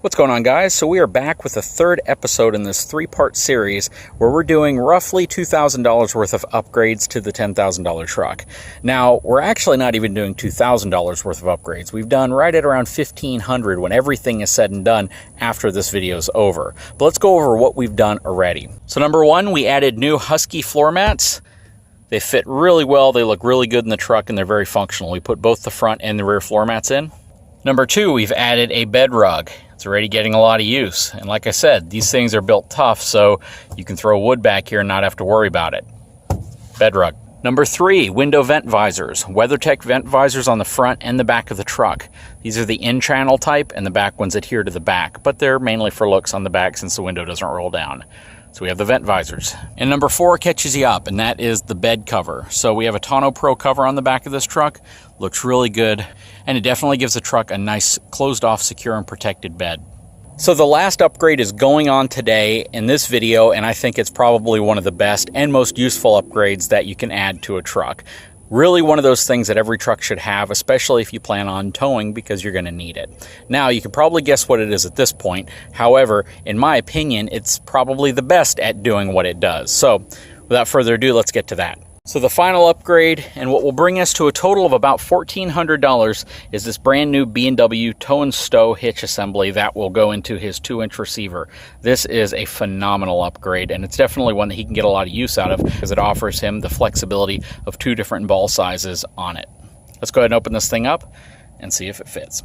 What's going on, guys? So we are back with the third episode in this three-part series where we're doing roughly $2,000 worth of upgrades to the $10,000 truck. Now, we're actually not even doing $2,000 worth of upgrades. We've done right at around $1,500 when everything is said and done after this video is over. But let's go over what we've done already. So number one, we added new Husky floor mats. They fit really well, they look really good in the truck, and they're very functional. We put both the front and the rear floor mats in. Number two, we've added a BedRug. It's already getting a lot of use. And like I said, these things are built tough, so you can throw wood back here and not have to worry about it. BedRug. Number three, window vent visors. WeatherTech vent visors on the front and the back of the truck. These are the in-channel type, and the back ones adhere to the back, but they're mainly for looks on the back since the window doesn't roll down. So we have the vent visors. And number four catches you up, and that is the bed cover. So we have a TonneauPro cover on the back of this truck. Looks really good, and it definitely gives the truck a nice closed off, secure, and protected bed. So the last upgrade is going on today in this video, and I think it's probably one of the best and most useful upgrades that you can add to a truck. Really one of those things that every truck should have, especially if you plan on towing, because you're going to need it. Now, you can probably guess what it is at this point. However, in my opinion, it's probably the best at doing what it does. So without further ado, let's get to that. So the final upgrade, and what will bring us to a total of about $1,400, is this brand new B&W Tow and Stow hitch assembly that will go into his 2-inch receiver. This is a phenomenal upgrade, and it's definitely one that he can get a lot of use out of because it offers him the flexibility of 2 different ball sizes on it. Let's go ahead and open this thing up and see if it fits.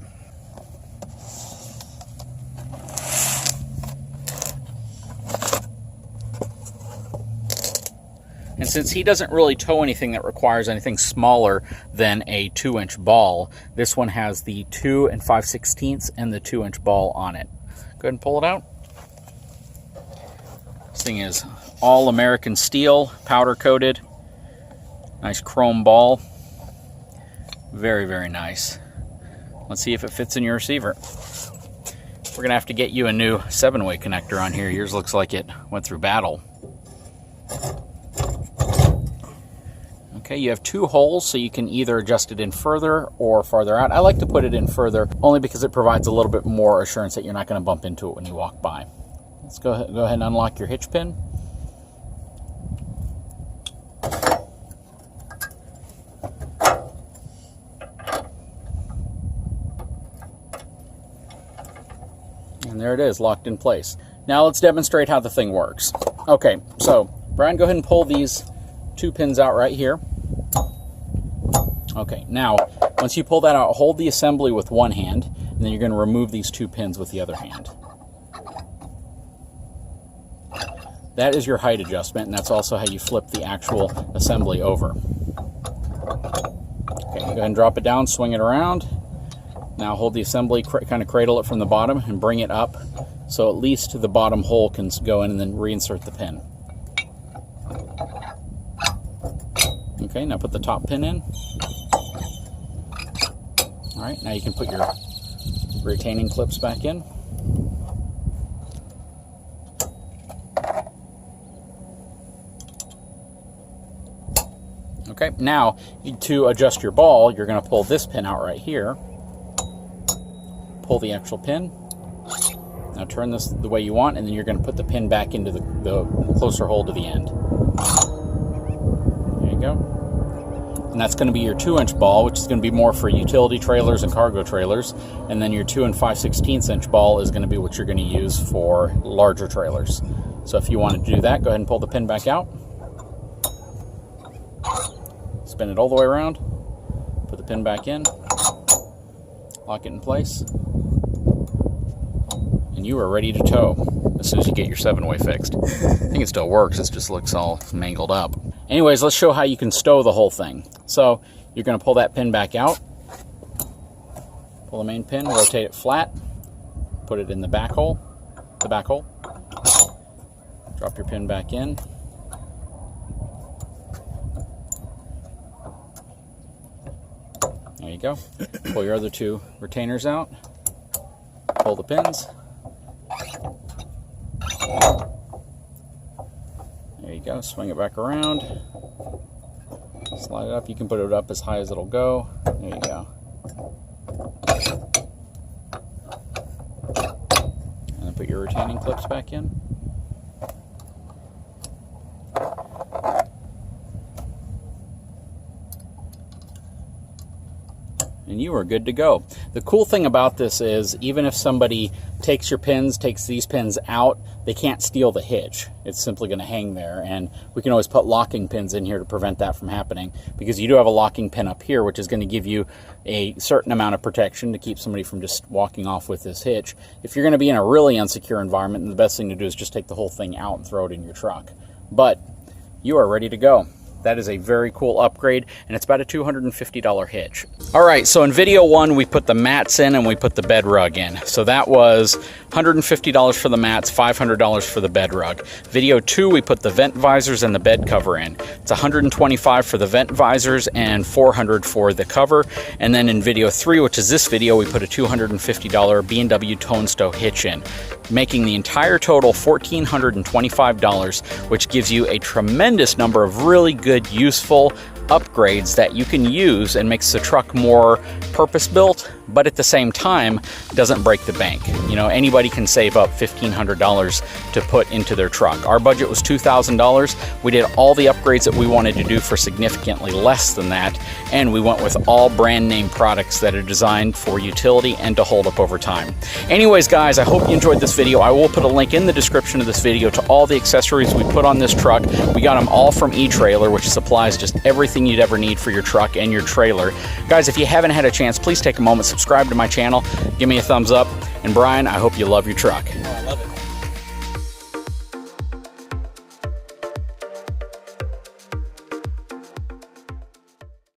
And since he doesn't really tow anything that requires anything smaller than a 2-inch ball, this one has the 2 5/16 and the 2-inch ball on it. Go ahead and pull it out. This thing is all American steel, powder coated. Nice chrome ball. Very, very nice. Let's see if it fits in your receiver. We're going to have to get you a new 7-way connector on here. Yours looks like it went through battle. Okay, you have 2 holes, so you can either adjust it in further or farther out. I like to put it in further, only because it provides a little bit more assurance that you're not going to bump into it when you walk by. Let's go ahead and unlock your hitch pin. And there it is, locked in place. Now let's demonstrate how the thing works. Okay, so Brian, go ahead and pull these 2 pins out right here. Okay, now, once you pull that out, hold the assembly with one hand, and then you're going to remove these 2 pins with the other hand. That is your height adjustment, and that's also how you flip the actual assembly over. Okay, go ahead and drop it down, swing it around. Now hold the assembly, kind of cradle it from the bottom, and bring it up, so at least the bottom hole can go in, and then reinsert the pin. Okay, now put the top pin in. All right, now you can put your retaining clips back in. Okay, now to adjust your ball, you're going to pull this pin out right here. Pull the actual pin. Now turn this the way you want, and then you're going to put the pin back into the closer hole to the end. There you go. And that's going to be your 2-inch ball, which is going to be more for utility trailers and cargo trailers. And then your 2 5/16 inch ball is going to be what you're going to use for larger trailers. So if you want to do that, go ahead and pull the pin back out. Spin it all the way around. Put the pin back in. Lock it in place. And you are ready to tow as soon as you get your 7-way fixed. I think it still works, it just looks all mangled up. Anyways, let's show how you can stow the whole thing. So you're going to pull that pin back out, pull the main pin, rotate it flat, put it in the back hole, drop your pin back in. There you go. Pull your other 2 retainers out, pull the pins. There you go, swing it back around, slide it up. You can put it up as high as it'll go. There you go. your retaining clips back in. And you are good to go. The cool thing about this is, even if somebody takes your pins, takes these pins out, they can't steal the hitch. It's simply going to hang there, and we can always put locking pins in here to prevent that from happening, because you do have a locking pin up here, which is going to give you a certain amount of protection to keep somebody from just walking off with this hitch. If you're going to be in a really unsecure environment, the best thing to do is just take the whole thing out and throw it in your truck. But you are ready to go. That is a very cool upgrade, and it's about a $250 hitch. All right, so in video 1, we put the mats in and we put the BedRug in. So that was $150 for the mats, $500 for the BedRug. Video 2, we put the vent visors and the bed cover in. It's $125 for the vent visors and $400 for the cover. And then in video 3, which is this video, we put a $250 B&W Tow and Stow hitch in, making the entire total $1,425, which gives you a tremendous number of really good, useful upgrades that you can use and makes the truck more purpose-built, but at the same time doesn't break the bank. You know, anybody can save up $1,500 to put into their truck. Our budget was $2,000. We did all the upgrades that we wanted to do for significantly less than that, and we went with all brand name products that are designed for utility and to hold up over time. Anyways, guys, I hope you enjoyed this video. I will put a link in the description of this video to all the accessories we put on this truck. We got them all from eTrailer, which supplies just everything you'd ever need for your truck and your trailer. Guys, if you haven't had a chance, please take a moment, subscribe to my channel, give me a thumbs up, and Brian, I hope you love your truck.